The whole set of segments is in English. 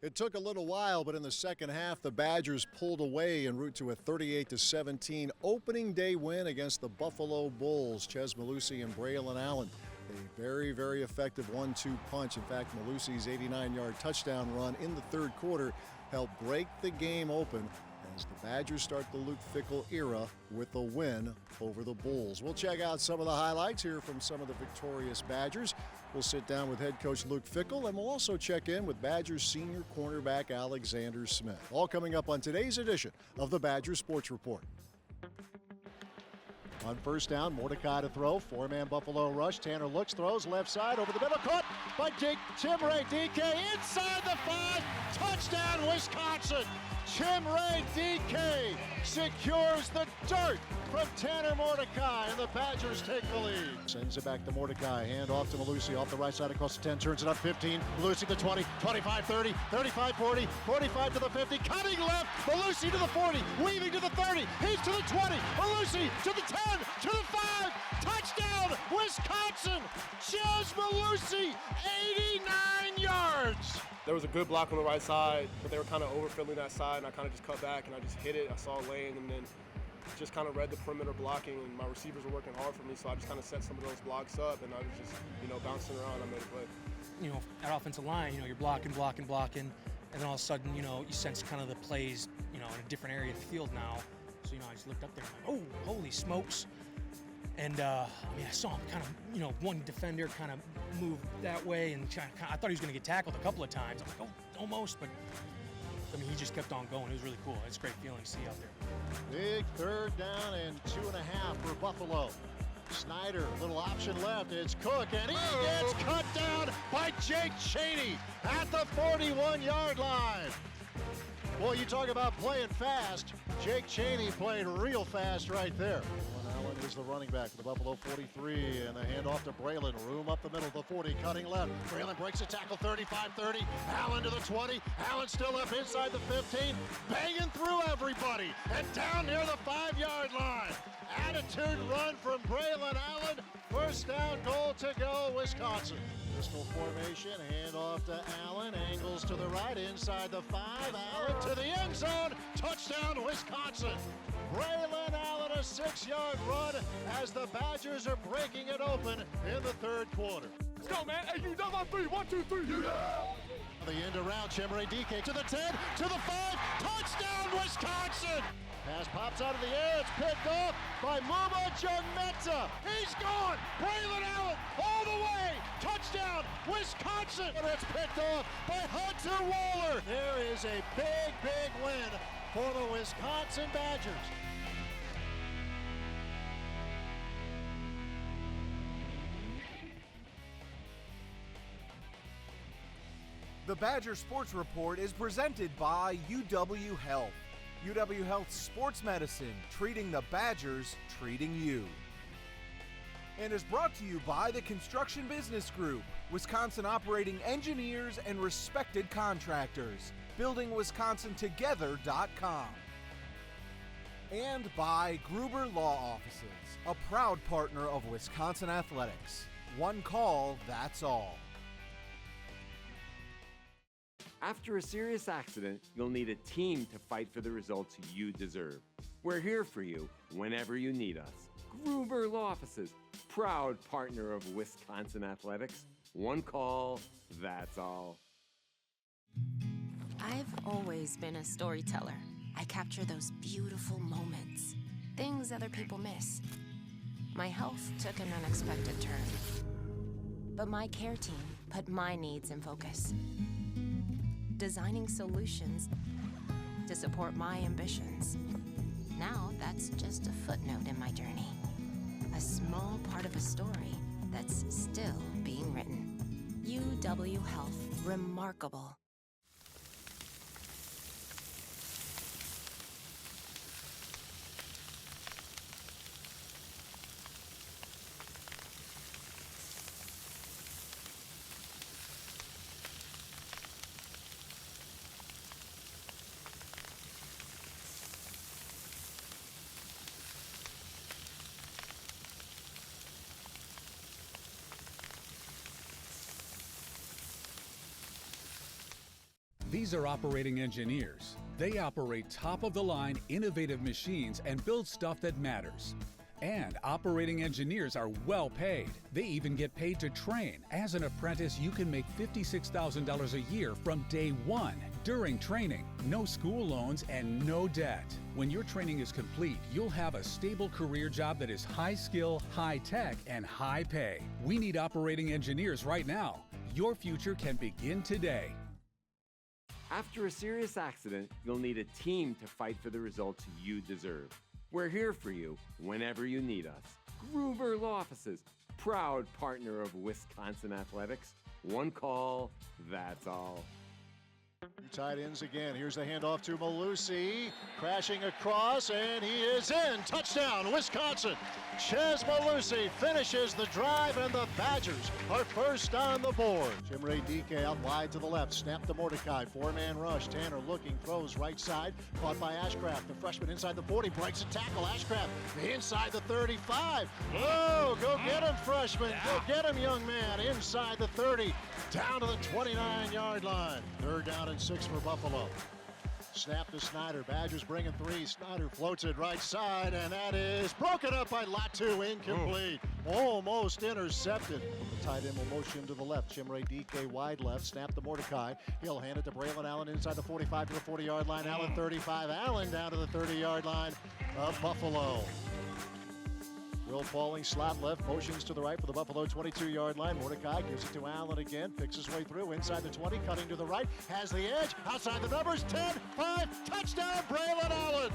It took a little while, but in the second half, the Badgers pulled away en route to a 38-17 opening day win against the Buffalo Bulls. Chez Mellusi and Braylon Allen, a very, very effective 1-2 punch. In fact, Mellusi's 89-yard touchdown run in the third quarter helped break the game open as the Badgers start the Luke Fickell era with a win over the Bulls. We'll check out some of the highlights here from some of the victorious Badgers. We'll sit down with head coach Luke Fickell, and we'll also check in with Badgers senior cornerback Alexander Smith. All coming up on today's edition of the Badgers Sports Report. On first down, Mordecai to throw, four-man Buffalo rush. Tanner looks, throws left side over the middle, caught by Chimere Dike inside the 5, touchdown Wisconsin. Chimere Dike secures the dirt from Tanner Mordecai, and the Badgers take the lead. Sends it back to Mordecai, hand off to Mellusi off the right side across the 10, turns it up 15, Mellusi to 20, 25, 30, 35, 40, 45 to the 50, cutting left, Mellusi to the 40, weaving to the 30, he's to the 20, Mellusi to the 10, to the 5, touchdown Wisconsin, Chez Mellusi, 89 yards. There was a good block on the right side, but they were kind of overfilling that side, and I kind of just cut back and I just hit it. I saw a lane and then just kind of read the perimeter blocking, and my receivers were working hard for me, so I just kind of set some of those blocks up, and I was just, bouncing around. I made a play. At offensive line, you're blocking, and then all of a sudden, you sense kind of the plays, in a different area of the field now. So, I just looked up there and I'm like, oh, holy smokes. And, I saw him kind of, one defender kind of move that way, and I thought he was going to get tackled a couple of times. I'm like, oh, almost, but, he just kept on going. It was really cool. It's a great feeling to see out there. Big third down and 2.5 for Buffalo. Snyder, little option left. It's Cook, and he gets cut down by Jake Chaney at the 41-yard line. Boy, you talk about playing fast. Jake Chaney played real fast right there. Allen is the running back for the Buffalo 43, and the handoff to Braylon. Room up the middle, the 40, cutting left. Braylon breaks a tackle, 35-30. Allen to the 20. Allen still up inside the 15, banging through everybody, and down near the 5-yard line. Attitude run from Braylon Allen. First down, goal to go, Wisconsin. Pistol formation, handoff to Allen, angles to the right, inside the 5, Allen to the end zone, touchdown Wisconsin. Braylon Allen, a 6-yard run as the Badgers are breaking it open in the third quarter. Let's go, man. Hey, you done on 3. 1, 2, 3. Yeah. The end around, Chimere Dike to the 10, to the 5, touchdown Wisconsin! Pass pops out of the air, it's picked off by Muma Jameta. He's gone! Braylon Allen all the way! Touchdown, Wisconsin! And it's picked off by Hunter Waller. There is a big, big win for the Wisconsin Badgers. The Badger Sports Report is presented by UW Health. UW Health Sports Medicine, treating the Badgers, treating you. And is brought to you by the Construction Business Group, Wisconsin operating engineers and respected contractors, buildingwisconsintogether.com. And by Gruber Law Offices, a proud partner of Wisconsin Athletics. One call, that's all. After a serious accident, you'll need a team to fight for the results you deserve. We're here for you whenever you need us. Gruber Law Offices, proud partner of Wisconsin Athletics. One call, that's all. I've always been a storyteller. I capture those beautiful moments, things other people miss. My health took an unexpected turn, but my care team put my needs in focus, designing solutions to support my ambitions. Now that's just a footnote in my journey, a small part of a story that's still being written. UW Health, remarkable. These are operating engineers. They operate top-of-the-line innovative machines and build stuff that matters. And operating engineers are well paid. They even get paid to train. As an apprentice, you can make $56,000 a year from day one during training. No school loans and no debt. When your training is complete, you'll have a stable career job that is high skill, high tech, and high pay. We need operating engineers right now. Your future can begin today. After a serious accident, you'll need a team to fight for the results you deserve. We're here for you whenever you need us. Gruber Law Offices, proud partner of Wisconsin Athletics. One call, that's all. Two tight ends again. Here's the handoff to Malusi, crashing across, and he is in. Touchdown, Wisconsin. Chez Malusi finishes the drive, and the Badgers are first on the board. Chimere Dike out wide to the left, snap to Mordecai, four-man rush. Tanner looking, throws right side, caught by Ashcraft. The freshman inside the 40, breaks a tackle. Ashcraft inside the 35. Oh, go get him, freshman. Go get him, young man. Inside the 30, down to the 29-yard line. Third down and 6 for Buffalo. Snap to Snyder. Badgers bringing 3. Snyder floats it right side, and that is broken up by Latu. Incomplete. Almost intercepted. The tight end will motion to the left. Chimere Dike wide left. Snap to Mordecai. He'll hand it to Braylon Allen inside the 45 to the 40-yard line. Allen 35. Allen down to the 30-yard line of Buffalo. Will Pauling slot left, motions to the right for the Buffalo 22-yard line. Mordecai gives it to Allen again, picks his way through inside the 20, cutting to the right, has the edge, outside the numbers, 10, 5, touchdown, Braylon Allen.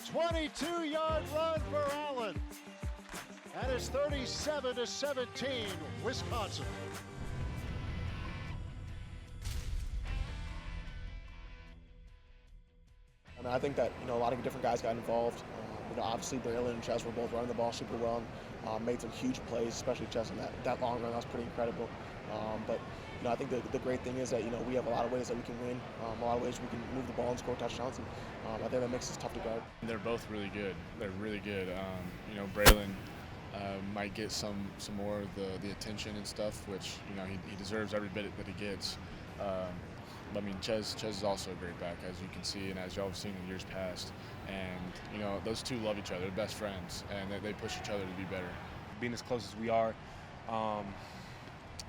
22-yard run for Allen. That is 37-17, Wisconsin. I think that a lot of different guys got involved. Obviously Braylon and Chez were both running the ball super well and made some huge plays, especially Chez in that long run. That was pretty incredible. But I think the great thing is that we have a lot of ways that we can win, a lot of ways we can move the ball and score touchdowns, and I think that makes us tough to guard. They're both really good. They're really good. Braylon might get some more of the attention and stuff, which he deserves every bit that he gets. But Chez is also a great back, as you can see, and as y'all have seen in years past. And those two love each other, they're best friends, and they push each other to be better. Being as close as we are,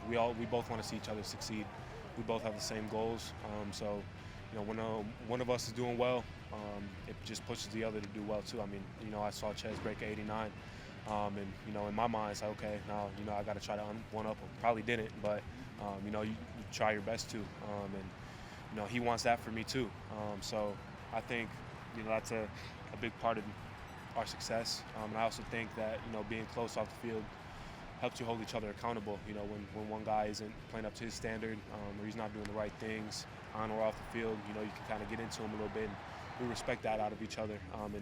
we both want to see each other succeed. We both have the same goals. So when one of us is doing well, it just pushes the other to do well too. I saw Chez break 89, and in my mind, it's like, okay, now I got to try to one up him. Probably didn't, but you try your best to, and he wants that for me too. So I think that's a big part of our success. And I also think that being close off the field helps you hold each other accountable. When one guy isn't playing up to his standard, or he's not doing the right things on or off the field, you can kind of get into him a little bit. And we respect that out of each other, and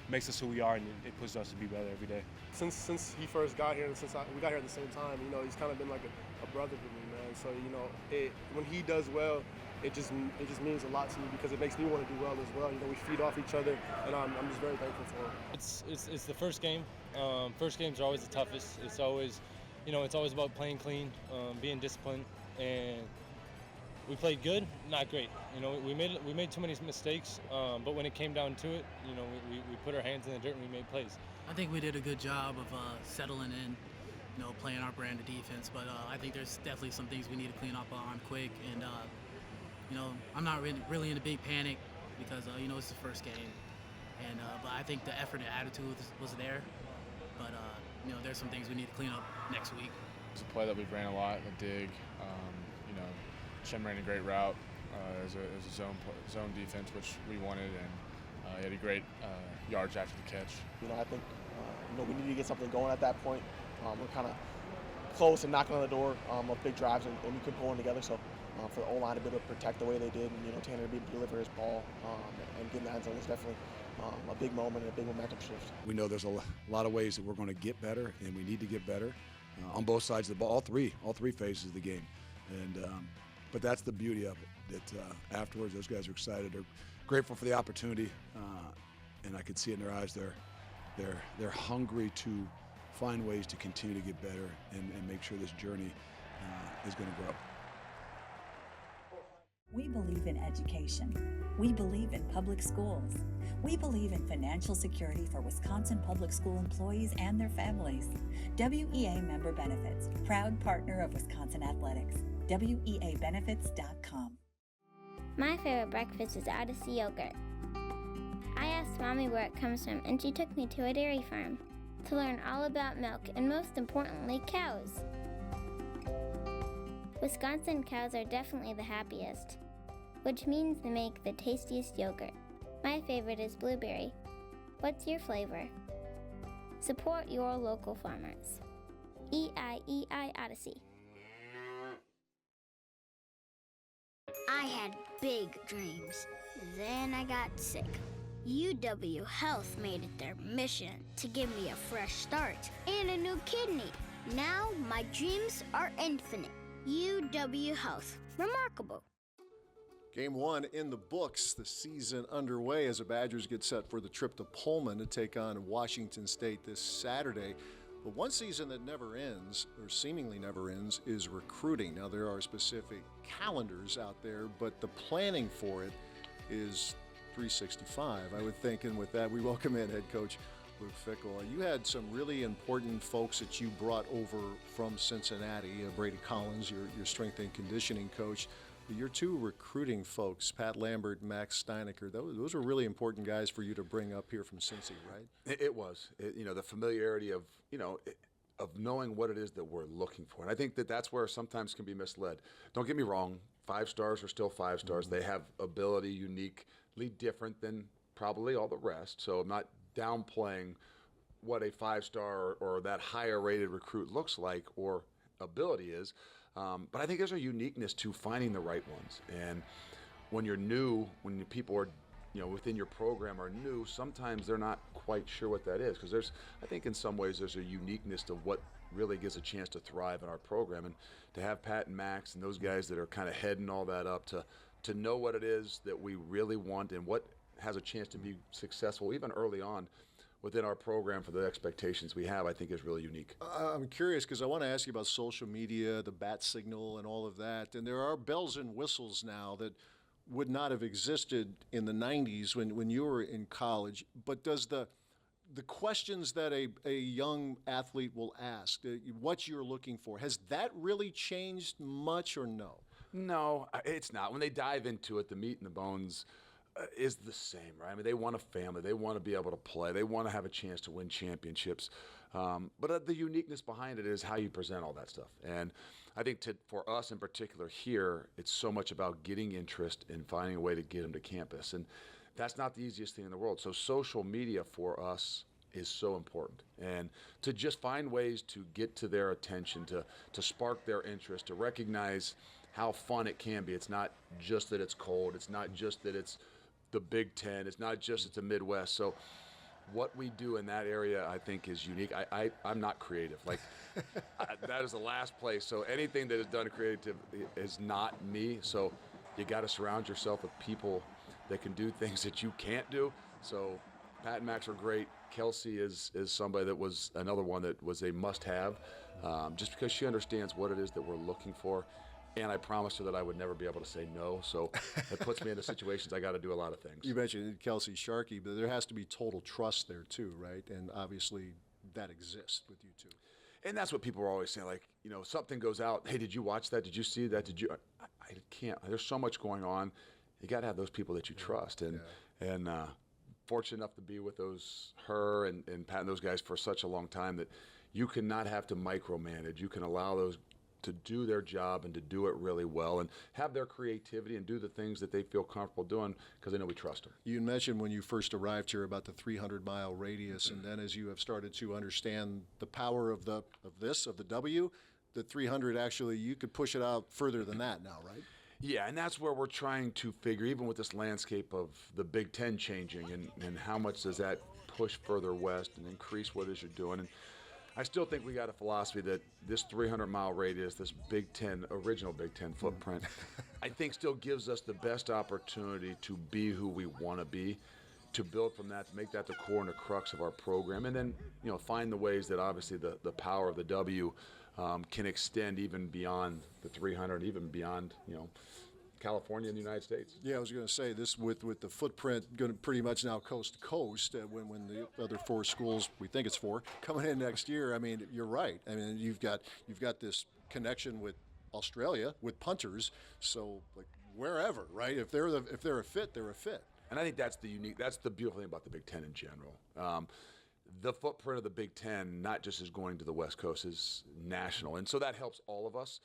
makes us who we are, and it pushes us to be better every day. Since he first got here, and since we got here at the same time, he's kind of been like a brother to me, man. So when he does well, it just means a lot to me, because it makes me want to do well as well. We feed off each other, and I'm just very thankful for him. It's the first game. First games are always the toughest. It's always, it's always about playing clean, being disciplined, and we played good, not great. We made too many mistakes, but when it came down to it, we put our hands in the dirt and we made plays. I think we did a good job of settling in, playing our brand of defense. But I think there's definitely some things we need to clean up on quick. And I'm not really in a big panic, because it's the first game. And but I think the effort and attitude was there. But there's some things we need to clean up next week. It's a play that we've ran a lot, a dig. Shem ran a great route. It was a zone defense, which we wanted, and he had a great yards after the catch. I think we need to get something going at that point. We're kind of close and knocking on the door of big drives, and we can pull in together. So for the O-line to be able to protect the way they did, and Tanner to be able to deliver his ball and get in the end zone was definitely a big moment and a big momentum shift. We know there's a lot of ways that we're going to get better, and we need to get better on both sides of the ball, all three phases of the game. And but that's the beauty of it, that afterwards those guys are excited, they're grateful for the opportunity, and I could see it in their eyes. They're hungry to find ways to continue to get better and make sure this journey is going to grow. We believe in education. We believe in public schools. We believe in financial security for Wisconsin public school employees and their families. WEA Member Benefits, proud partner of Wisconsin Athletics. WEAbenefits.com. My favorite breakfast is Odyssey yogurt. I asked Mommy where it comes from, and she took me to a dairy farm to learn all about milk and, most importantly, cows. Wisconsin cows are definitely the happiest, which means they make the tastiest yogurt. My favorite is blueberry. What's your flavor? Support your local farmers. EIEI Odyssey. I had big dreams. Then I got sick. UW Health made it their mission to give me a fresh start and a new kidney. Now my dreams are infinite. UW Health. Remarkable. Game 1 in the books, the season underway as the Badgers get set for the trip to Pullman to take on Washington State this Saturday. But one season that never ends, or seemingly never ends, is recruiting. Now, there are specific calendars out there, but the planning for it is 365, I would think. And with that, we welcome in head coach Luke Fickell. You had some really important folks that you brought over from Cincinnati, Brady Collins, your strength and conditioning coach. Your two recruiting folks, Pat Lambert, Max Steinecker, those were really important guys for you to bring up here from Cincy, right? It was. The familiarity of, of knowing what it is that we're looking for. And I think that that's where sometimes can be misled. Don't get me wrong, 5 stars are still 5 stars. Mm-hmm. They have ability uniquely different than probably all the rest. So I'm not downplaying what a 5-star or that higher rated recruit looks like or ability is. But I think there's a uniqueness to finding the right ones. And when you're new, when people are, within your program are new, sometimes they're not quite sure what that is. Because I think in some ways there's a uniqueness to what really gives a chance to thrive in our program. And to have Pat and Max and those guys that are kind of heading all that up to know what it is that we really want and what has a chance to be successful even early on within our program for the expectations we have, I think is really unique. I'm curious because I want to ask you about social media, the bat signal, and all of that. And there are bells and whistles now that would not have existed in the 90s when you were in college. But does the questions that a young athlete will ask, what you're looking for, has that really changed much or no? No, it's not. When they dive into it, the meat and the bones is the same, right? I mean, they want a family. They want to be able to play. They want to have a chance to win championships. But the uniqueness behind it is how you present all that stuff. And I think for us in particular here, it's so much about getting interest and finding a way to get them to campus. And that's not the easiest thing in the world. So social media for us is so important. And to just find ways to get to their attention, to spark their interest, to recognize how fun it can be. It's not just that it's cold. It's not just that it's the Big Ten. It's not just it's a Midwest. So what we do in that area, I think, is unique. I'm not creative. That is the last place. So anything that is done creative is not me. So you got to surround yourself with people that can do things that you can't do. So Pat and Max are great. Kelsey is somebody that was another one that was a must-have, just because she understands what it is that we're looking for. And I promised her that I would never be able to say no, so it puts me into situations I got to do a lot of things. You mentioned Kelsey Sharkey, but there has to be total trust there too, right? And obviously that exists with you two. And that's what people are always saying, something goes out, hey, did you watch that? Did you see that? Did you? I can't. There's so much going on. You got to have those people that you trust. And fortunate enough to be with her and Pat and those guys for such a long time that you cannot have to micromanage. You can allow those to do their job and to do it really well and have their creativity and do the things that they feel comfortable doing because they know we trust them. You mentioned when you first arrived here about the 300-mile radius, and then as you have started to understand the power of the W, the 300 actually, you could push it out further than that now, right? Yeah, and that's where we're trying to figure, even with this landscape of the Big Ten changing and how much does that push further west and increase what it is you're doing. And I still think we got a philosophy that this 300-mile radius, this original Big Ten footprint, I think still gives us the best opportunity to be who we want to be, to build from that, to make that the core and the crux of our program, and then find the ways that obviously the power of the W can extend even beyond the 300, even beyond California and the United States. Yeah, I was going to say this with the footprint going to pretty much now coast to coast. When the other 4 schools, we think it's 4, coming in next year. I mean, you're right. I mean, you've got this connection with Australia with punters. So like wherever, right? If they're a fit, they're a fit. And I think that's the beautiful thing about the Big Ten in general. The footprint of the Big Ten, not just is going to the West Coast, is national. And so that helps all of us.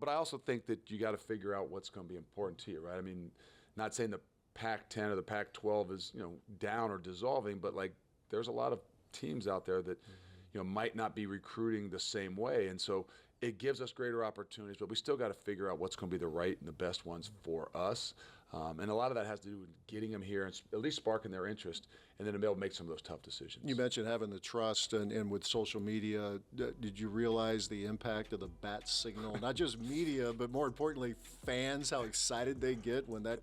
But I also think that you got to figure out what's going to be important to you, right? I mean, not saying the Pac-10 or the Pac-12 is, down or dissolving, but like there's a lot of teams out there that, might not be recruiting the same way. And so it gives us greater opportunities, but we still got to figure out what's going to be the right and the best ones for us. And a lot of that has to do with getting them here and at least sparking their interest, and then to be able to make some of those tough decisions. You mentioned having the trust and with social media. Did you realize the impact of the bat signal? Not just media, but more importantly, fans, how excited they get when that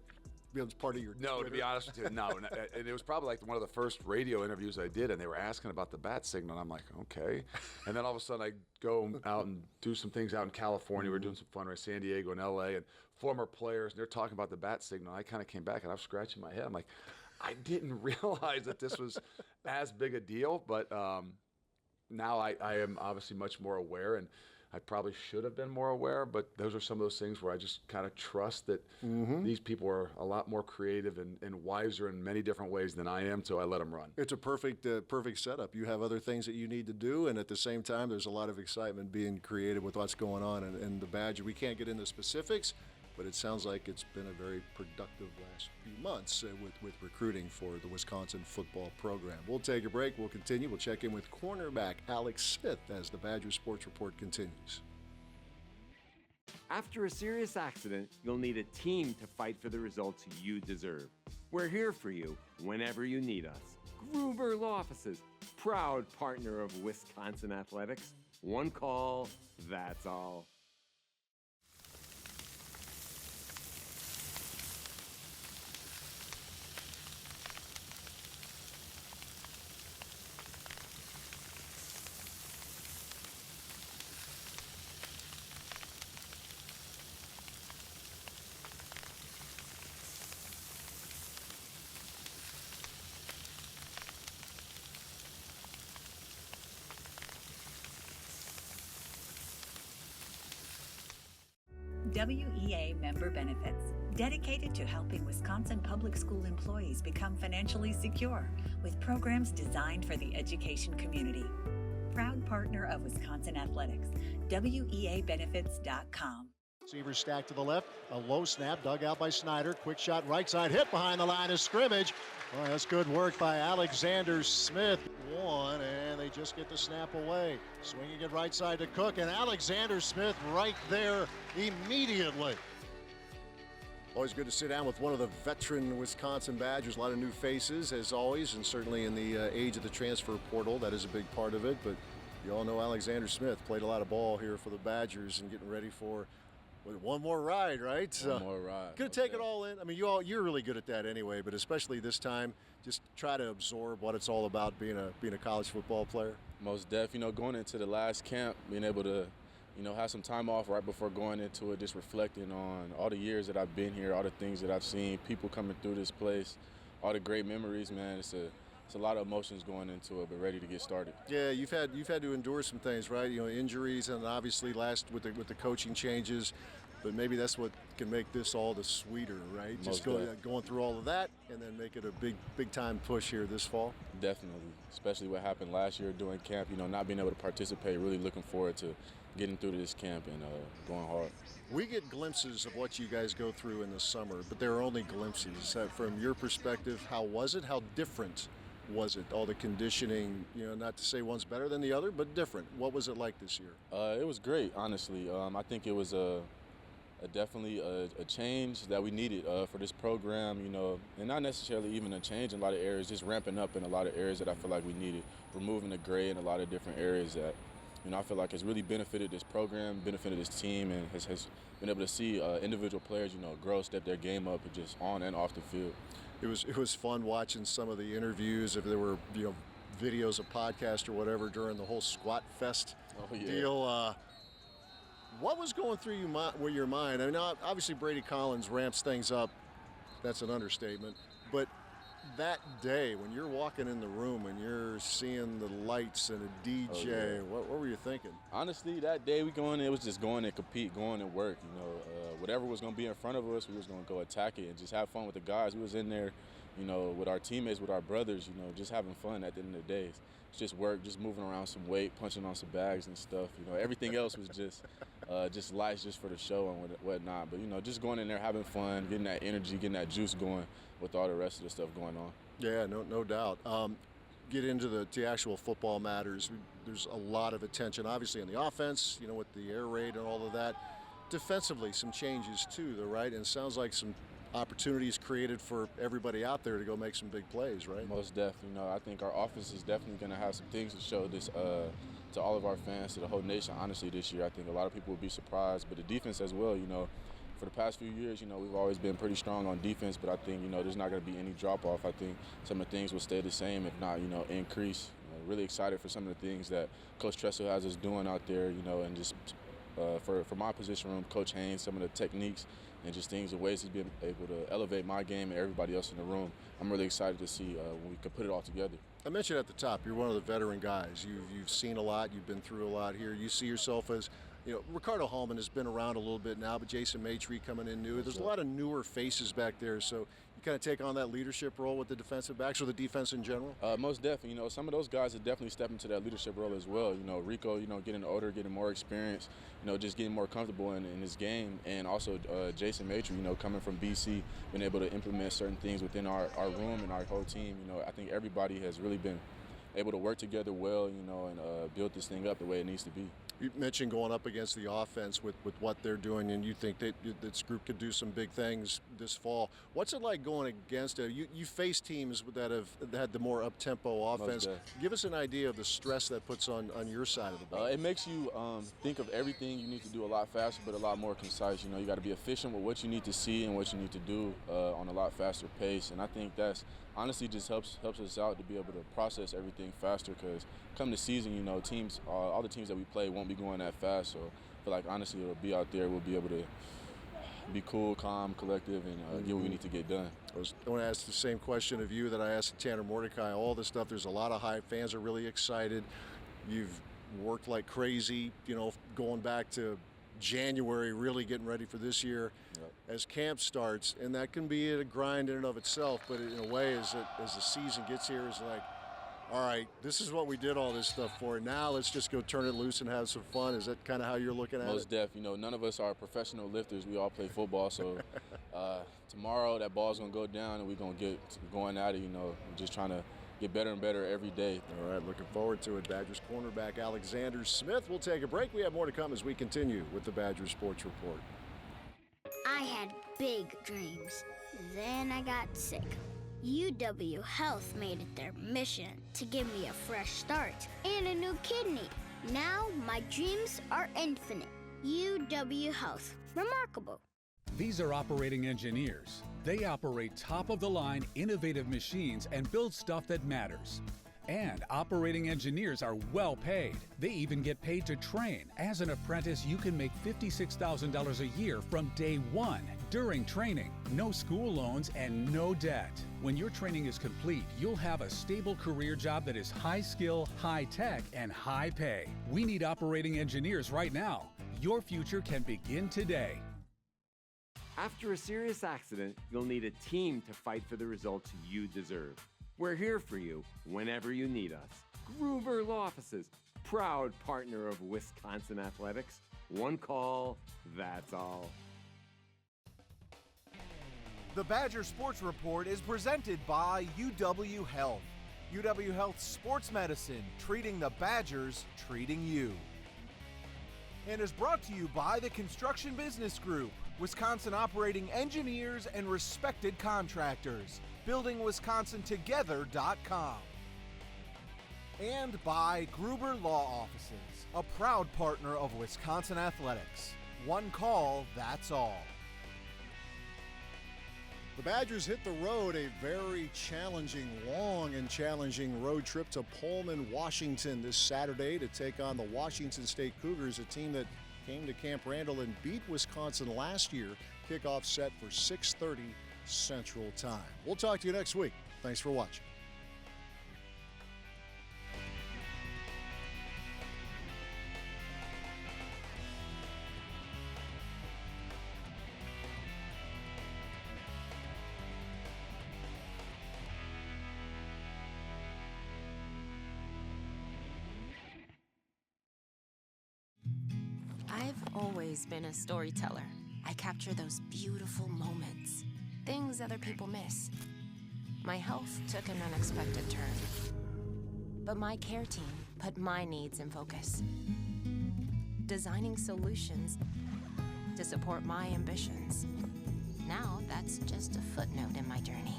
becomes part of your No, Twitter? to be honest with you, no. And it was probably like one of the first radio interviews I did, and they were asking about the bat signal, and I'm like, okay. And then all of a sudden I go out and do some things out in California. We're doing some fundraising, San Diego and LA, and former players, and they're talking about the bat signal. I kind of came back, and I was scratching my head. I'm like, I didn't realize that this was as big a deal, but now I am obviously much more aware, and I probably should have been more aware, but those are some of those things where I just kind of trust that these people are a lot more creative and wiser in many different ways than I am, so I let them run. It's a perfect setup. You have other things that you need to do, and at the same time, there's a lot of excitement being created with what's going on in the Badger. We can't get into specifics, but it sounds like it's been a very productive last few months with recruiting for the Wisconsin football program. We'll take a break. We'll continue. We'll check in with cornerback Alex Smith as the Badger Sports Report continues. After a serious accident, you'll need a team to fight for the results you deserve. We're here for you whenever you need us. Gruber Law Offices, proud partner of Wisconsin Athletics. One call, that's all. WEA Member Benefits, dedicated to helping Wisconsin public school employees become financially secure with programs designed for the education community. Proud partner of Wisconsin Athletics, WEAbenefits.com. Receivers stacked to the left, a low snap dug out by Snyder. Quick shot right side, hit behind the line of scrimmage. Well, that's good work by Alexander Smith. One, and they just get the snap away. Swinging it right side to Cook, and Alexander Smith right there immediately. Always good to sit down with one of the veteran Wisconsin Badgers. A lot of new faces, as always, and certainly in the age of the transfer portal, that is a big part of it. But you all know Alexander Smith played a lot of ball here for the Badgers and getting ready for one more ride, right? One more ride. Good to take it all in. I mean, you're really good at that anyway, but especially this time, just try to absorb what it's all about being a college football player. Most def, going into the last camp, being able to, have some time off right before going into it, just reflecting on all the years that I've been here, all the things that I've seen, people coming through this place, all the great memories, man. It's a lot of emotions going into it, but ready to get started. Yeah, you've had to endure some things, right? Injuries, and obviously last with the coaching changes. But maybe that's what can make this all the sweeter, right? Just going through all of that and then make it a big time push here this fall. Definitely, especially what happened last year during camp. Not being able to participate. Really looking forward to getting through this camp and going hard. We get glimpses of what you guys go through in the summer, but they're only glimpses. From your perspective, how was it? How different was it? All the conditioning, not to say one's better than the other, but different. What was it like this year? It was great, honestly. I think it was definitely a change that we needed for this program, and not necessarily even a change in a lot of areas, just ramping up in a lot of areas that I feel like we needed, removing the gray in a lot of different areas that, I feel like has really benefited this program, benefited this team, and has been able to see individual players, grow, step their game up, just on and off the field. It was fun watching some of the interviews, if there were, videos of podcasts or whatever during the whole Squat Fest deal. What was going through your mind? I mean, obviously Brady Collins ramps things up. That's an understatement. But that day when you're walking in the room and you're seeing the lights and a DJ, what were you thinking? Honestly, that day it was just going and compete, going and work. Whatever was going to be in front of us, we was going to go attack it and just have fun with the guys. We was in there, with our teammates, with our brothers, just having fun at the end of the day. It's just work, just moving around some weight, punching on some bags and stuff. Everything else was just lights just for the show and whatnot. But, just going in there, having fun, getting that energy, getting that juice going with all the rest of the stuff going on. Yeah, no doubt. Get into the actual football matters. There's a lot of attention, obviously, on the offense, with the air raid and all of that. Defensively, some changes too, though, right? And it sounds like some opportunities created for everybody out there to go make some big plays, right? Most definitely. I think our offense is definitely going to have some things to show this to all of our fans, to the whole nation, honestly, this year. I think a lot of people will be surprised, but the defense as well, for the past few years, we've always been pretty strong on defense, but I think, there's not going to be any drop-off. I think some of the things will stay the same, if not, increase. Really excited for some of the things that Coach Tressel has us doing out there, and just for my position room, Coach Haynes, some of the techniques and just things and ways he's been able to elevate my game and everybody else in the room. I'm really excited to see when we can put it all together. I mentioned at the top, you're one of the veteran guys. You've seen a lot. You've been through a lot here. You see yourself as, Ricardo Hallman has been around a little bit now, but Jason Maitre coming in new. There's a lot of newer faces back there, so you kind of take on that leadership role with the defensive backs or the defense in general? Most definitely. Some of those guys are definitely stepping into that leadership role as well. Rico, getting older, getting more experience, just getting more comfortable in his game. And also Jason Maitre, coming from BC, being able to implement certain things within our room and our whole team. I think everybody has really been able to work together well, and build this thing up the way it needs to be. You mentioned going up against the offense with what they're doing, and you think that this group could do some big things this fall. What's it like going against it? You face teams that have had the more up-tempo offense. Give us an idea of the stress that puts on your side of the ball. It makes you think of everything you need to do a lot faster, but a lot more concise. You got to be efficient with what you need to see and what you need to do on a lot faster pace. And I think that's honestly just helps us out to be able to process everything faster, because come the season, teams, all the teams that we play won't be going that fast. So I feel like honestly it'll be out there. We'll be able to be cool, calm, collective, and get what we need to get done. I want to ask the same question of you that I asked Tanner Mordecai. All this stuff, there's a lot of hype. Fans are really excited. You've worked like crazy, going back to January, really getting ready for this year. Yep. As camp starts, and that can be a grind in and of itself, but in a way, as the season gets here, it's like, all right, this is what we did all this stuff for. Now let's just go turn it loose and have some fun. Is that kind of how you're looking at it? Most def. None of us are professional lifters. We all play football. So tomorrow that ball's going to go down and we're going to get going at it. We're just trying to get better and better every day. All right, looking forward to it. Badgers cornerback Alexander Smith. We'll take a break. We have more to come as we continue with the Badgers Sports Report. I had big dreams. Then I got sick. UW Health made it their mission to give me a fresh start and a new kidney. Now my dreams are infinite. UW Health. Remarkable. These are operating engineers. They operate top-of-the-line innovative machines and build stuff that matters. And operating engineers are well paid. They even get paid to train. As an apprentice, you can make $56,000 a year from day one during training. No school loans and no debt. When your training is complete, you'll have a stable career job that is high skill, high tech, and high pay. We need operating engineers right now. Your future can begin today. After a serious accident, you'll need a team to fight for the results you deserve. We're here for you whenever you need us. Gruber Law Offices, proud partner of Wisconsin Athletics. One call, that's all. The Badger Sports Report is presented by UW Health. UW Health Sports Medicine, treating the Badgers, treating you. And is brought to you by the Construction Business Group, Wisconsin operating engineers and respected contractors. BuildingWisconsinTogether.com. And by Gruber Law Offices, a proud partner of Wisconsin Athletics. One call, that's all. The Badgers hit the road, a very challenging, long and challenging road trip to Pullman, Washington this Saturday to take on the Washington State Cougars, a team that came to Camp Randall and beat Wisconsin last year. Kickoff set for 6:30 Central Time. We'll talk to you next week. Thanks for watching. I've always been a storyteller. I capture those beautiful moments, things other people miss. My health took an unexpected turn, but my care team put my needs in focus, designing solutions to support my ambitions. Now that's just a footnote in my journey,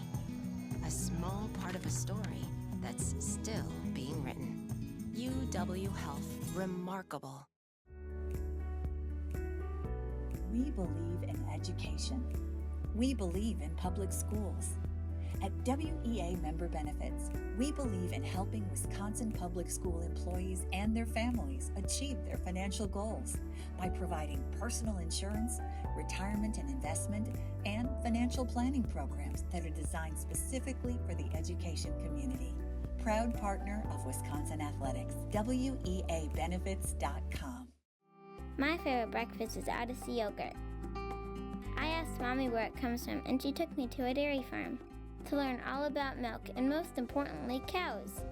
a small part of a story that's still being written. UW Health, remarkable. We believe in education. We believe in public schools. At WEA Member Benefits, we believe in helping Wisconsin public school employees and their families achieve their financial goals by providing personal insurance, retirement and investment, and financial planning programs that are designed specifically for the education community. Proud partner of Wisconsin Athletics, WEAbenefits.com. My favorite breakfast is Odyssey yogurt. I asked Mommy where it comes from, and she took me to a dairy farm to learn all about milk and, most importantly, cows.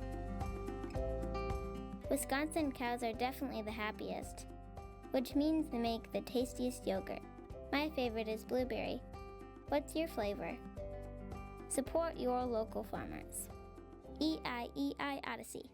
Wisconsin cows are definitely the happiest, which means they make the tastiest yogurt. My favorite is blueberry. What's your flavor? Support your local farmers. EIEI Odyssey.